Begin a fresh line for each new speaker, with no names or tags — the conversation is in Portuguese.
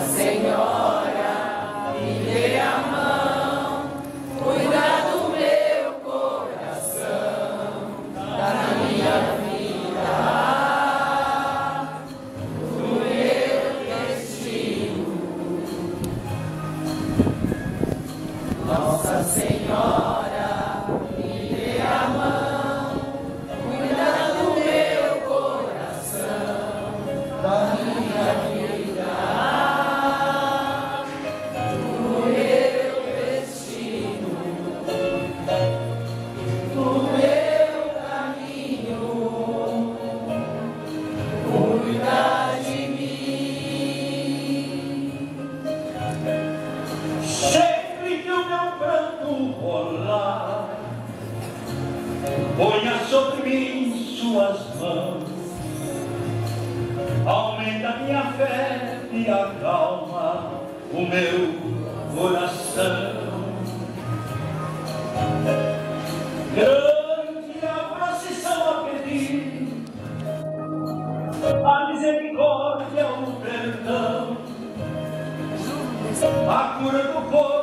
Senhora, me dê a mão, cuida do meu coração, da minha vida, do meu destino. Nossa Senhora, me dê a mão, cuida do meu coração, da minha vida.
Ponha sobre mim suas mãos, aumenta minha fé e acalma o meu coração. Grande a procissão a pedir, a misericórdia, o perdão, a cura do povo.